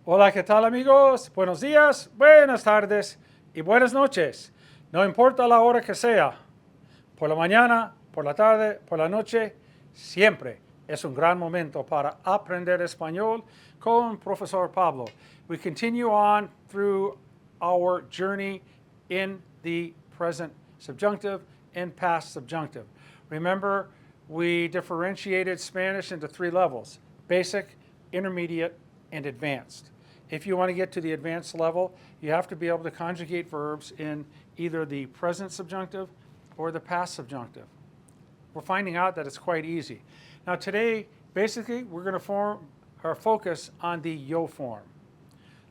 Hola, ¿qué tal amigos? Buenos días, buenas tardes y buenas noches. No importa la hora que sea, por la mañana, por la tarde, por la noche, siempre es un gran momento para aprender español con Profesor Pablo. We continue on through our journey in the present subjunctive and past subjunctive. Remember, we differentiated Spanish into 3 levels: basic, intermediate, and advanced. If you want to get to the advanced level, you have to be able to conjugate verbs in either the present subjunctive or the past subjunctive. We're finding out that it's quite easy. Now today, basically, we're going to form our focus on the yo form,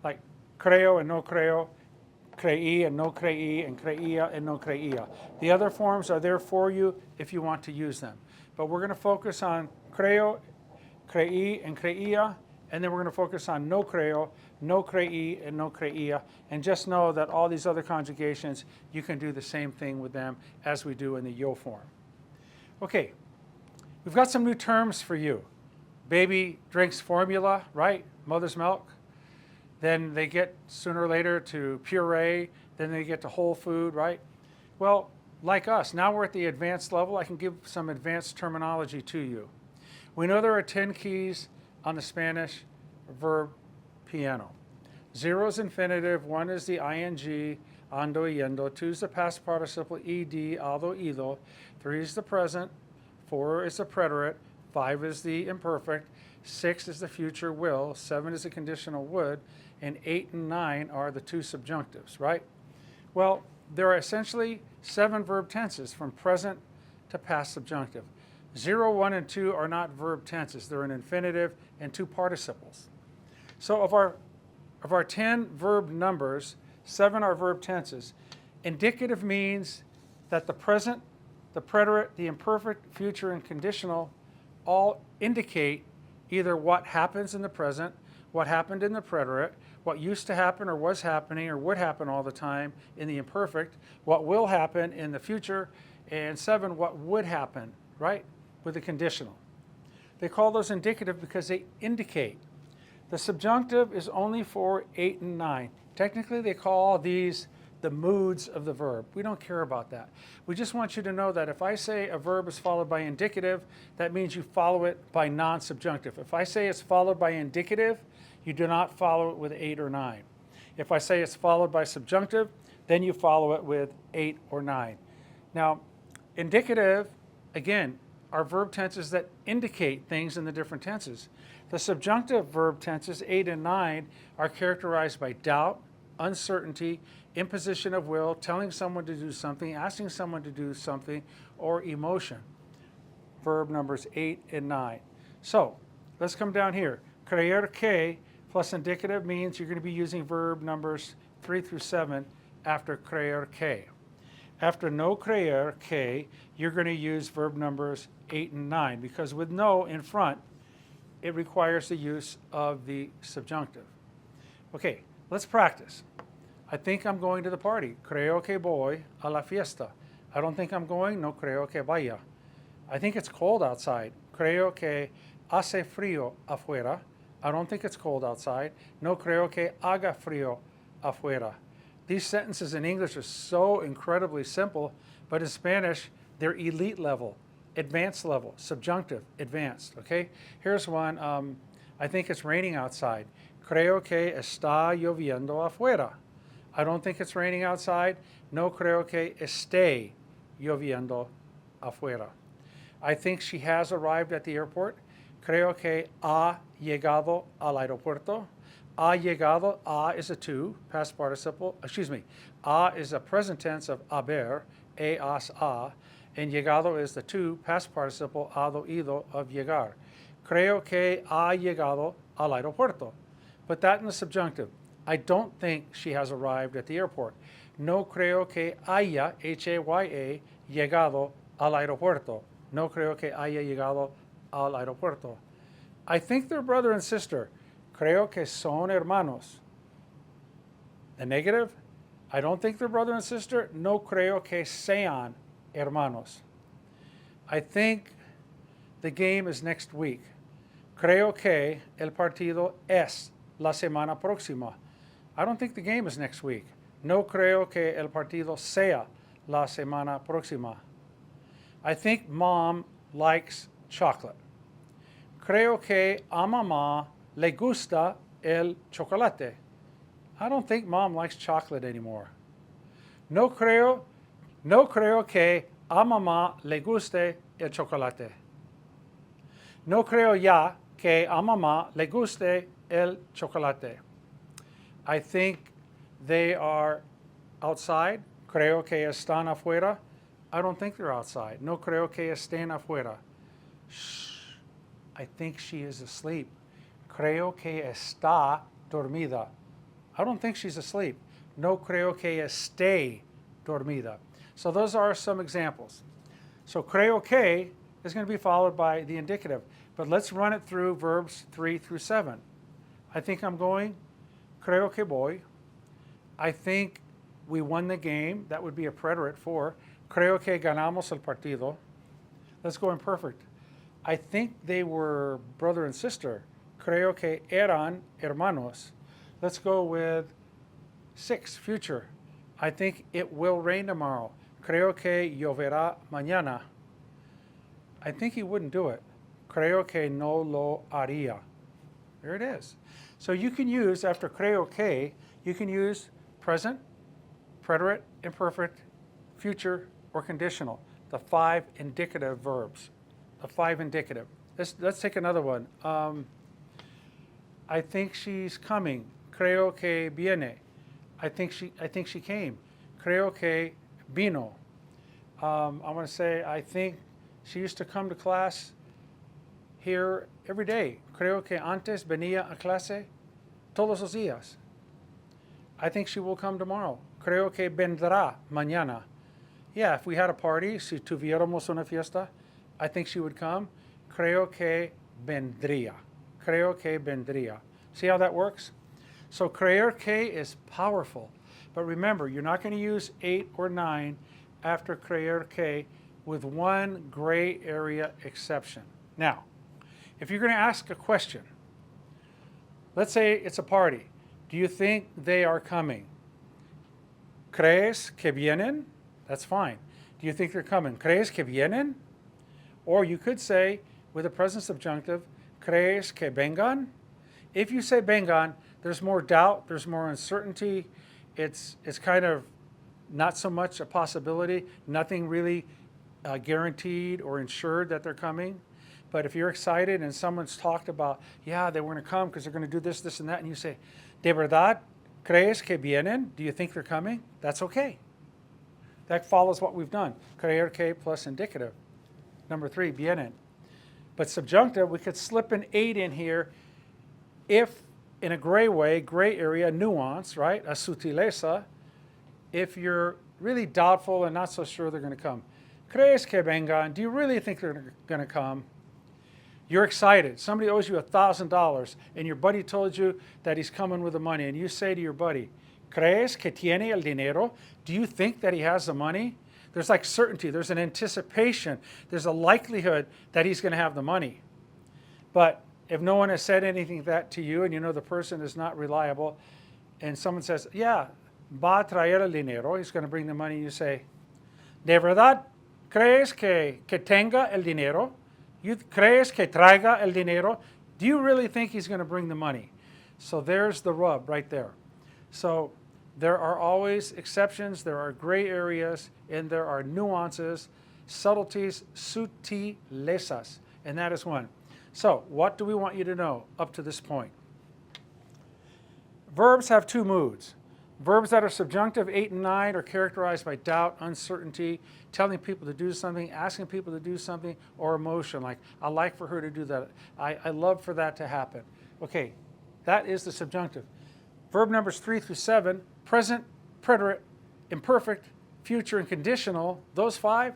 like creo and no creo, creí and no creí, and creía and no creía. The other forms are there for you if you want to use them. But we're going to focus on creo, creí, and creía, and then we're going to focus on no creo, no creí, and no creía. And just know that all these other conjugations, you can do the same thing with them as we do in the yo form. Okay, we've got some new terms for you. Baby drinks formula, right? Mother's milk. Then they get sooner or later to puree. Then they get to whole food, right? Well, like us, now we're at the advanced level. I can give some advanced terminology to you. We know there are 10 keys on the Spanish verb piano. 0 is infinitive, 1 is the ing, ando, yendo, 2 is the past participle, ed, aldo, ido, 3 is the present, 4 is the preterite, 5 is the imperfect, 6 is the future will, 7 is the conditional would, and 8 and 9 are the 2 subjunctives, right? Well, there are essentially 7 verb tenses from present to past subjunctive. 0, 1, and 2 are not verb tenses. They're an infinitive and 2 participles. So of our 10 verb numbers, 7 are verb tenses. Indicative means that the present, the preterite, the imperfect, future, and conditional all indicate either what happens in the present, what happened in the preterite, what used to happen or was happening or would happen all the time in the imperfect, what will happen in the future, and 7, what would happen, right, with the conditional. They call those indicative because they indicate. The subjunctive is only for 8 and 9. Technically, they call these the moods of the verb. We don't care about that. We just want you to know that if I say a verb is followed by indicative, that means you follow it by non-subjunctive. If I say it's followed by indicative, you do not follow it with 8 or 9. If I say it's followed by subjunctive, then you follow it with 8 or 9. Now, indicative, again, are verb tenses that indicate things in the different tenses. The subjunctive verb tenses, 8 and 9, are characterized by doubt, uncertainty, imposition of will, telling someone to do something, asking someone to do something, or emotion. Verb numbers 8 and 9. So, let's come down here. Creer que plus indicative means you're going to be using verb numbers 3 through 7 after creer que. After no creer que, you're going to use verb numbers 8 and 9 because with no in front, it requires the use of the subjunctive. Okay, let's practice. I think I'm going to the party. Creo que voy a la fiesta. I don't think I'm going. No creo que vaya. I think it's cold outside. Creo que hace frío afuera. I don't think it's cold outside. No creo que haga frío afuera. These sentences in English are so incredibly simple, but in Spanish, they're elite level, advanced level, subjunctive, advanced, okay? Here's one. I think it's raining outside. Creo que está lloviendo afuera. I don't think it's raining outside. No creo que esté lloviendo afuera. I think she has arrived at the airport. Creo que ha llegado al aeropuerto. Ha llegado, a is a to, past participle, a is a present tense of haber, has a, and llegado is the to, past participle, hado, ido, of llegar. Creo que ha llegado al aeropuerto. Put that in the subjunctive. I don't think she has arrived at the airport. No creo que haya, H-A-Y-A, llegado al aeropuerto. No creo que haya llegado al aeropuerto. I think they're brother and sister. Creo que son hermanos. The negative, I don't think they're brother and sister. No creo que sean hermanos. I think the game is next week. Creo que el partido es la semana próxima. I don't think the game is next week. No creo que el partido sea la semana próxima. I think mom likes chocolate. Creo que a mamá le gusta el chocolate. I don't think mom likes chocolate anymore. No creo que a mamá le guste el chocolate. No creo ya que a mamá le guste el chocolate. I think they are outside. Creo que están afuera. I don't think they're outside. No creo que estén afuera. Shh. I think she is asleep. Creo que está dormida. I don't think she's asleep. No creo que esté dormida. So those are some examples. So creo que is going to be followed by the indicative. But let's run it through verbs 3 through 7. I think I'm going. Creo que voy. I think we won the game. That would be a preterite for. Creo que ganamos el partido. Let's go imperfect. I think they were brother and sister. Creo que eran hermanos. Let's go with 6, future. I think it will rain tomorrow. Creo que lloverá mañana. I think he wouldn't do it. Creo que no lo haría. There it is. So you can use, after creo que, you can use present, preterite, imperfect, future, or conditional. The 5 indicative verbs. The 5 indicative. Let's take another one. I think she's coming. Creo que viene. I think she came. Creo que vino. I'm going to say, I think she used to come to class here every day. Creo que antes venía a clase todos los días. I think she will come tomorrow. Creo que vendrá mañana. Yeah, if we had a party, si tuviéramos una fiesta, I think she would come. Creo que vendría. Creo que vendría. See how that works? So creer que is powerful. But remember, you're not going to use 8 or 9 after creer que with one gray area exception. Now, if you're going to ask a question, let's say it's a party. Do you think they are coming? ¿Crees que vienen? That's fine. Do you think they're coming? ¿Crees que vienen? Or you could say, with a present subjunctive, ¿crees que vengan? If you say vengan, there's more doubt, there's more uncertainty. It's kind of not so much a possibility, nothing really guaranteed or ensured that they're coming. But if you're excited and someone's talked about, yeah, they were going to come because they're going to do this, this, and that, and you say, ¿de verdad crees que vienen? Do you think they're coming? That's okay. That follows what we've done. Creer que plus indicative. Number 3, vienen. But subjunctive, we could slip an 8 in here if, in a gray way, gray area, nuance, right? A sutileza, if you're really doubtful and not so sure they're going to come. ¿Crees que vengan? Do you really think they're going to come? You're excited. Somebody owes you $1,000, and your buddy told you that he's coming with the money, and you say to your buddy, ¿Crees que tiene el dinero? Do you think that he has the money? There's like certainty. There's an anticipation. There's a likelihood that he's going to have the money. But if no one has said anything that to you, and you know the person is not reliable, and someone says, yeah, va a traer el dinero, he's going to bring the money, you say, ¿de verdad crees que tenga el dinero? You crees que traiga el dinero? Do you really think he's going to bring the money? So there's the rub right there. So there are always exceptions, there are gray areas, and there are nuances, subtleties, sutilezas, and that is one. So what do we want you to know up to this point? Verbs have 2 moods. Verbs that are subjunctive, 8 and 9, are characterized by doubt, uncertainty, telling people to do something, asking people to do something, or emotion, like, I'd like for her to do that. I love for that to happen. Okay, that is the subjunctive. Verb numbers 3 through 7, present, preterite, imperfect, future, and conditional, those 5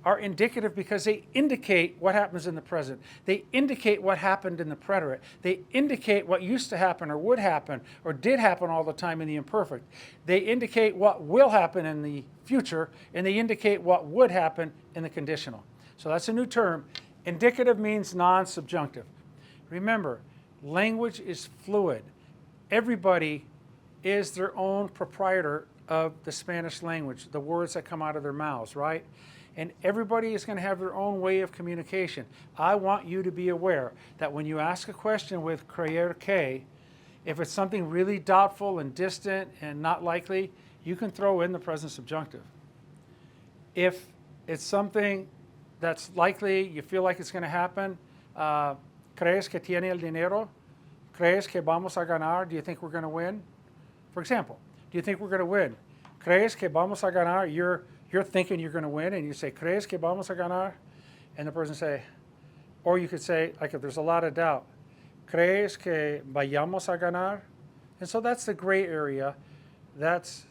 are indicative because they indicate what happens in the present. They indicate what happened in the preterite. They indicate what used to happen or would happen or did happen all the time in the imperfect. They indicate what will happen in the future, and they indicate what would happen in the conditional. So that's a new term. Indicative means non-subjunctive. Remember, language is fluid. everybody is their own proprietor of the Spanish language, the words that come out of their mouths, right? And everybody is going to have their own way of communication. I want you to be aware that when you ask a question with creer que, if it's something really doubtful and distant and not likely, you can throw in the present subjunctive. If it's something that's likely, you feel like it's going to happen, ¿crees que tiene el dinero? ¿Crees que vamos a ganar? Do you think we're going to win? For example, do you think we're going to win? ¿Crees que vamos a ganar? You're thinking you're going to win, and you say, ¿crees que vamos a ganar? And the person say, or you could say, like if there's a lot of doubt, ¿crees que vayamos a ganar? And so that's the gray area. That's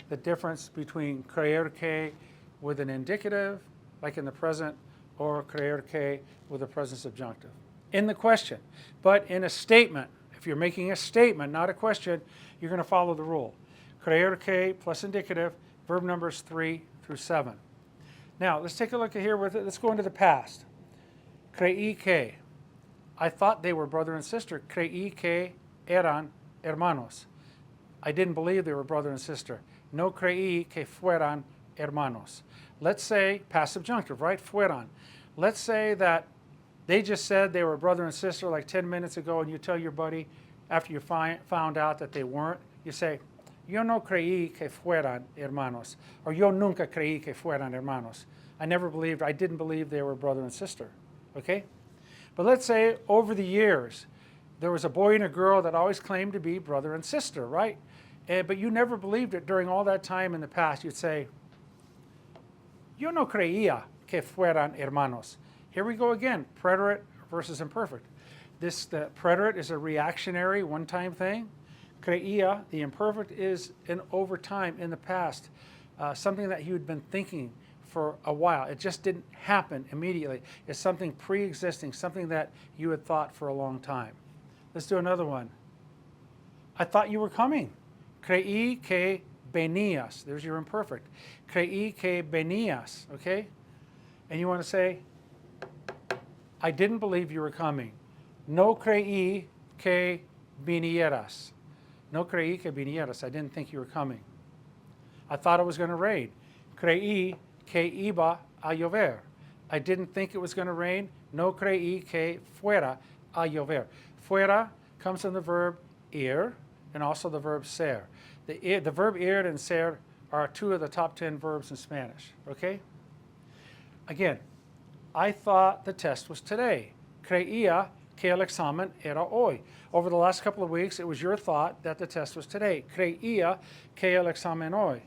the difference between creer que with an indicative, like in the present, or creer que with a present subjunctive. In the question. But in a statement, if you're making a statement, not a question, you're going to follow the rule. Creer que plus indicative, verb numbers 3 through 7. Now, let's take a look at here with it. Let's go into the past. Creí que. I thought they were brother and sister. Creí que eran hermanos. I didn't believe they were brother and sister. No creí que fueran hermanos. Let's say, past subjunctive, right? Fueran. Let's say that they just said they were brother and sister like 10 minutes ago, and you tell your buddy after you found out that they weren't, you say, yo no creí que fueran hermanos, or yo nunca creí que fueran hermanos. I didn't believe they were brother and sister, okay? But let's say over the years, there was a boy and a girl that always claimed to be brother and sister, right? But you never believed it during all that time in the past. You'd say, yo no creía que fueran hermanos. Here we go again, preterite versus imperfect. The preterite is a reactionary, one-time thing. Creía, the imperfect, is an over time, in the past, something that you had been thinking for a while. It just didn't happen immediately. It's something pre-existing, something that you had thought for a long time. Let's do another one. I thought you were coming. Creí que venías. There's your imperfect. Creí que venías, okay? And you want to say, I didn't believe you were coming. No creí que vinieras. No creí que vinieras. I didn't think you were coming. I thought it was going to rain. Creí que iba a llover. I didn't think it was going to rain. No creí que fuera a llover. Fuera comes from the verb ir and also the verb ser. The verb ir and ser are two of the top 10 verbs in Spanish, okay? Again, I thought the test was today. Creía que el examen era hoy. Over the last couple of weeks, it was your thought that the test was today. Creía que el examen hoy.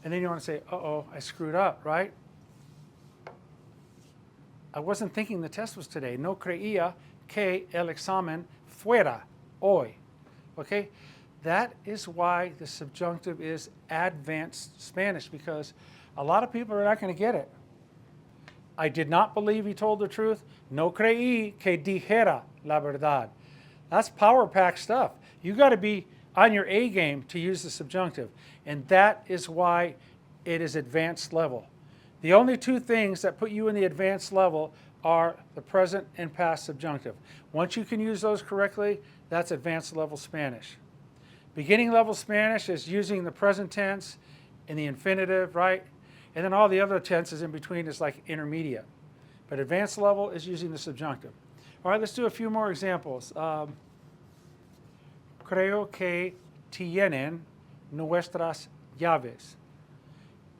And then you want to say, uh-oh, I screwed up, right? I wasn't thinking the test was today. No creía que el examen fuera hoy. Okay? That is why the subjunctive is advanced Spanish, because a lot of people are not going to get it. I did not believe he told the truth. No creí que dijera la verdad. That's power pack stuff. You got to be on your A game to use the subjunctive. And that is why it is advanced level. The only two things that put you in the advanced level are the present and past subjunctive. Once you can use those correctly, that's advanced level Spanish. Beginning level Spanish is using the present tense and the infinitive, right? And then all the other tenses in between is like intermediate. But advanced level is using the subjunctive. All right, let's do a few more examples. Creo que tienen nuestras llaves.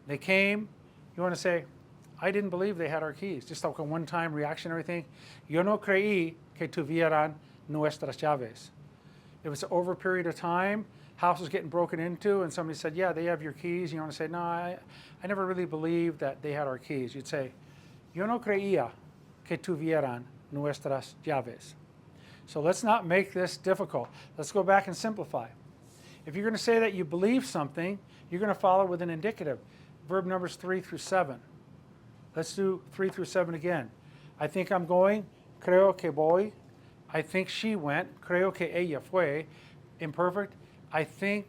They came, you want to say, I didn't believe they had our keys. Just like a one-time reactionary thing. Yo no creí que tuvieran nuestras llaves. It was over a period of time. House was getting broken into, and somebody said, yeah, they have your keys. You want to say, no, I never really believed that they had our keys. You'd say, yo no creía que tuvieran nuestras llaves. So let's not make this difficult. Let's go back and simplify. If you're going to say that you believe something, you're going to follow with an indicative. Verb numbers 3 through 7. Let's do 3 through 7 again. I think I'm going. Creo que voy. I think she went. Creo que ella fue. Imperfect. I think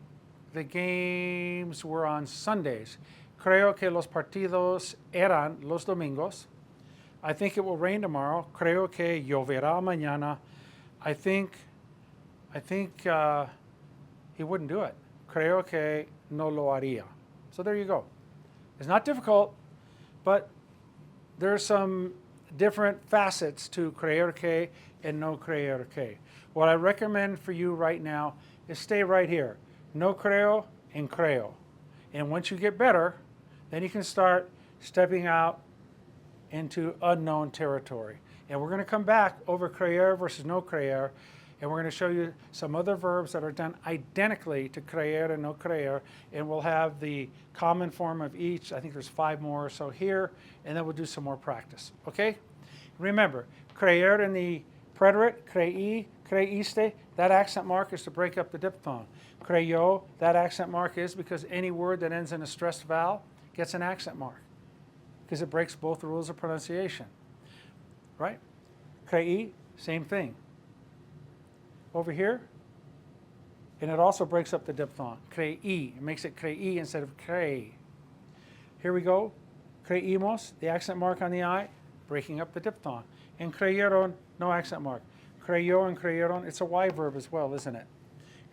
the games were on Sundays. Creo que los partidos eran los domingos. I think it will rain tomorrow. Creo que lloverá mañana. I think I think he wouldn't do it. Creo que no lo haría. So there you go. It's not difficult, but there are some different facets to creer que and no creer que. What I recommend for you right now is stay right here. No creo and creo. And once you get better, then you can start stepping out into unknown territory. And we're going to come back over creer versus no creer, and we're going to show you some other verbs that are done identically to creer and no creer, and we'll have the common form of each. I think there's 5 more or so here, and then we'll do some more practice, okay? Remember, creer in the preterite, creí, creíste, that accent mark is to break up the diphthong. Creyó, that accent mark is because any word that ends in a stressed vowel gets an accent mark because it breaks both the rules of pronunciation, right? Creí, same thing. Over here, and it also breaks up the diphthong. Creí, it makes it creí instead of crey. Here we go. Creímos, the accent mark on the I, breaking up the diphthong. And creyeron, no accent mark. Creyó and creyeron, it's a Y verb as well, isn't it?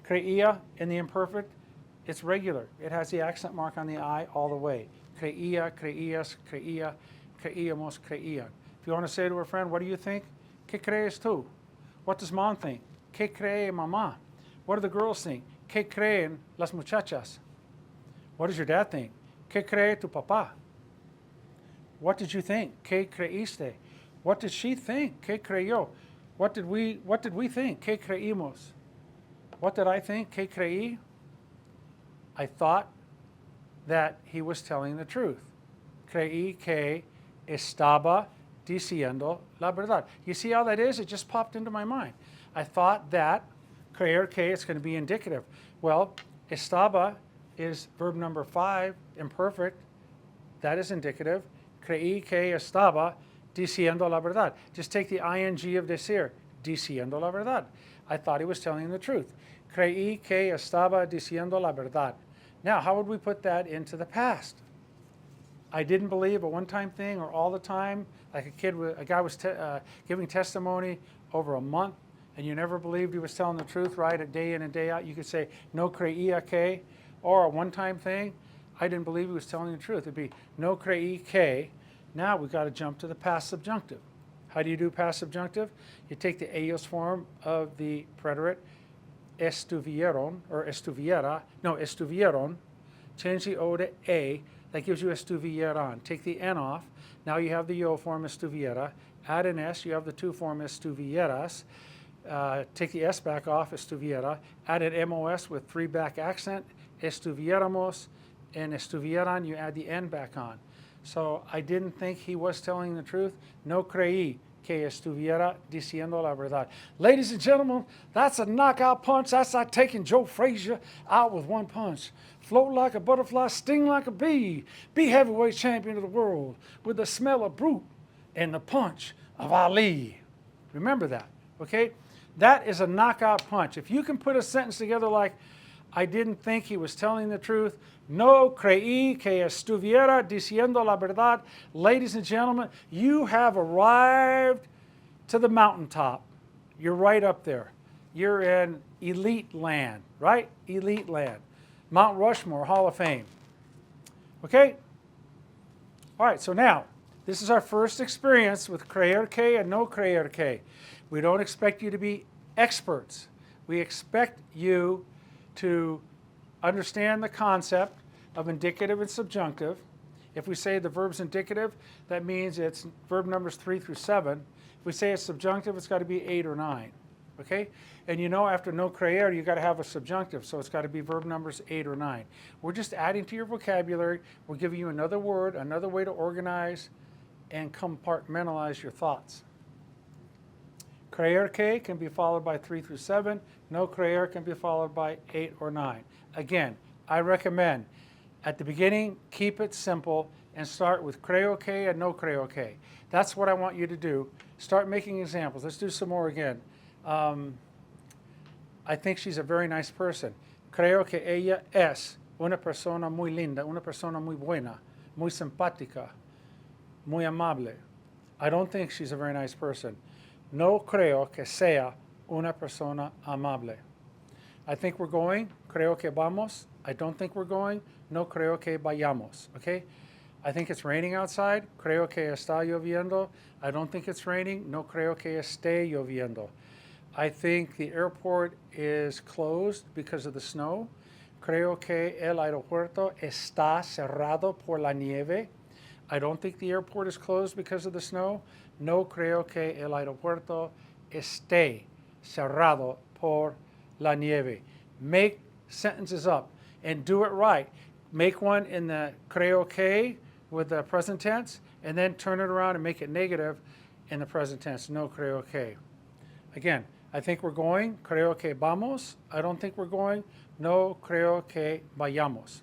Creía, in the imperfect, it's regular. It has the accent mark on the I all the way. Creía, creías, creía, creíamos, creían. If you want to say to a friend, what do you think? ¿Qué crees tú? What does mom think? ¿Qué cree mamá? What do the girls think? ¿Qué creen las muchachas? What does your dad think? ¿Qué cree tu papá? What did you think? ¿Qué creíste? What did she think? ¿Qué creyó? What did we think? ¿Qué creímos? What did I think? ¿Qué creí? I thought that he was telling the truth. Creí que estaba diciendo la verdad. You see how that is? It just popped into my mind. I thought that creer que it's going to be indicative. Well, estaba is verb number 5, imperfect. That is indicative. Creí que estaba diciendo la verdad. Just take the ing of decir, diciendo la verdad. I thought he was telling the truth. Creí que estaba diciendo la verdad. Now, how would we put that into the past? I didn't believe, a one-time thing, or all the time, like a guy was giving testimony over a month, and you never believed he was telling the truth, right, a day in and day out. You could say, no creía que, or a one-time thing, I didn't believe he was telling the truth. It'd be, no creí que. Now we've got to jump to the past subjunctive. How do you do past subjunctive? You take the ellos form of the preterite, estuvieron, or estuviera, no, estuvieron, change the O to A, that gives you estuvieran. Take the N off, now you have the yo form estuviera, add an S, you have the to form estuvieras, take the S back off, estuviera, add an MOS with 3 back accent, estuviéramos, and estuvieran, you add the N back on. So I didn't think he was telling the truth. No creí que estuviera diciendo la verdad. Ladies and gentlemen, that's a knockout punch. That's like taking Joe Frazier out with one punch. Float like a butterfly, sting like a bee. Be heavyweight champion of the world with the smell of brute and the punch of Ali. Remember that, okay? That is a knockout punch. If you can put a sentence together like, I didn't think he was telling the truth. No creí que estuviera diciendo la verdad. Ladies and gentlemen, you have arrived to the mountaintop. You're right up there. You're in elite land, right? Elite land. Mount Rushmore, Hall of Fame. Okay? All right, so now, this is our first experience with creer que and no creer que. We don't expect you to be experts. We expect you to understand the concept of indicative and subjunctive. If we say the verb's indicative, that means it's verb numbers 3 through 7. If we say it's subjunctive, it's got to be 8 or 9. Okay? And you know after no creer, you've got to have a subjunctive, so it's got to be verb numbers 8 or 9. We're just adding to your vocabulary. We're giving you another word, another way to organize and compartmentalize your thoughts. Creer que can be followed by 3 through 7. No creer can be followed by 8 or 9. Again, I recommend at the beginning, keep it simple and start with creo que and no creo que. That's what I want you to do. Start making examples. Let's do some more again. I think she's a very nice person. Creo que ella es una persona muy linda, una persona muy buena, muy simpática, muy amable. I don't think she's a very nice person. No creo que sea una persona amable. I think we're going. Creo que vamos. I don't think we're going. No creo que vayamos. Okay? I think it's raining outside. Creo que está lloviendo. I don't think it's raining. No creo que esté lloviendo. I think the airport is closed because of the snow. Creo que el aeropuerto está cerrado por la nieve. I don't think the airport is closed because of the snow. No creo que el aeropuerto esté cerrado por la nieve. Make sentences up and do it right. Make one in the creo que with the present tense, and then turn it around and make it negative in the present tense. No creo que. Again, I think we're going. Creo que vamos. I don't think we're going. No creo que vayamos.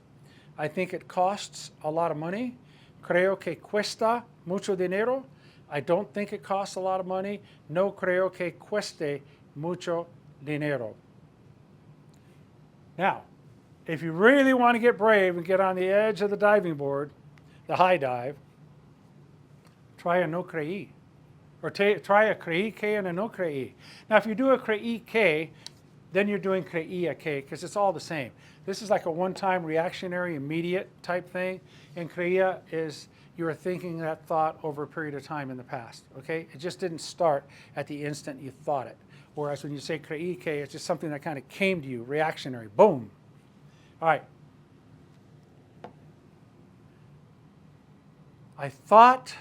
I think it costs a lot of money. Creo que cuesta mucho dinero. I don't think it costs a lot of money. No creo que cueste mucho dinero. Now, if you really want to get brave and get on the edge of the diving board, the high dive, try a no creí. Or try a creí que and a no creí. Now, if you do a creí que, then you're doing creía que, because it's all the same. This is like a one-time reactionary, immediate type thing. And creía is you are thinking that thought over a period of time in the past, okay? It just didn't start at the instant you thought it. Whereas when you say creí que, it's just something that kind of came to you, reactionary, boom. All right. I thought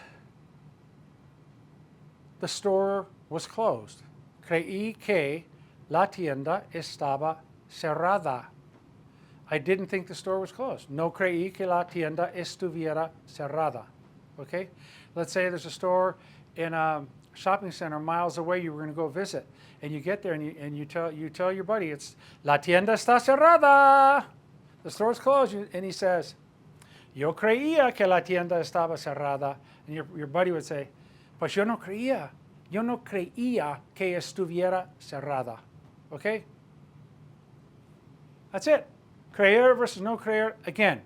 the store was closed. Creí que la tienda estaba cerrada. I didn't think the store was closed. No creí que la tienda estuviera cerrada. Okay? Let's say there's a store in a shopping center miles away you were going to go visit. And you get there and you tell your buddy, it's la tienda está cerrada. The store's closed. And he says, yo creía que la tienda estaba cerrada. And your buddy would say, pues yo no creía que estuviera cerrada. Okay? That's it. Creer versus no creer. Again,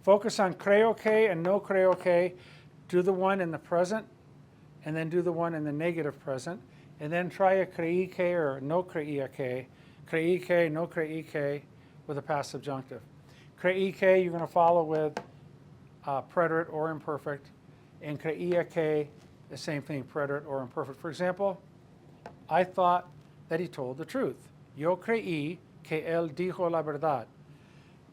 focus on creo que and no creo que. Do the one in the present, and then do the one in the negative present. And then try a creí que or no creía que. Creí que, no creí que with a past subjunctive. Creí que you're going to follow with preterite or imperfect. And creía que, the same thing, preterite or imperfect. For example, I thought that he told the truth. Yo creí que él dijo la verdad.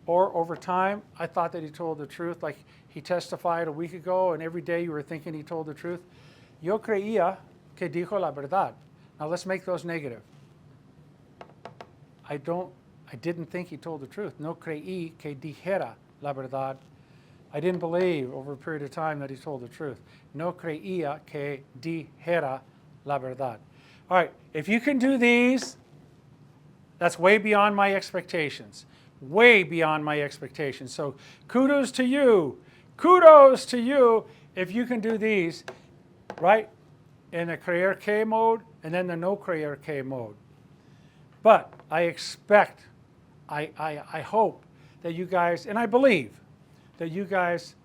Or over time, I thought that he told the truth, like he testified a week ago and every day you were thinking he told the truth. Yo creía que dijo la verdad. Now let's make those negative. I didn't think he told the truth. No creí que dijera la verdad. I didn't believe over a period of time that he told the truth. No creía que dijera la verdad. All right, if you can do these, that's way beyond my expectations. Way beyond my expectations. So kudos to you. Kudos to you if you can do these, right? In the creer que mode and then the no creer que mode. But I expect, I hope that you guys, and I believe that you guys,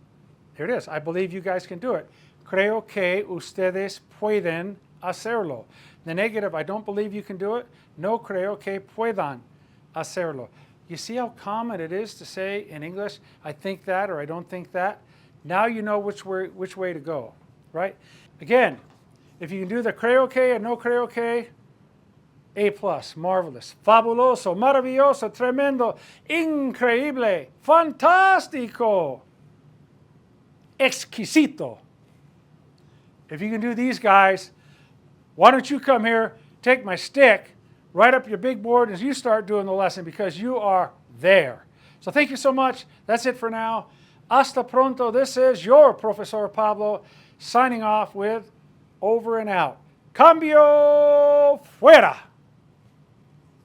there it is, I believe you guys can do it. Creo que ustedes pueden hacerlo. The negative, I don't believe you can do it. No creo que puedan hacerlo. You see how common it is to say in English, I think that or I don't think that? Now you know which way to go, right? Again, if you can do the creo que and no creo que, A+, marvelous, fabuloso, maravilloso, tremendo, increíble, fantástico, exquisito. If you can do these guys, why don't you come here, take my stick, write up your big board as you start doing the lesson because you are there. So thank you so much. That's it for now. Hasta pronto. This is your Profesor Pablo signing off with over and out. Cambio fuera.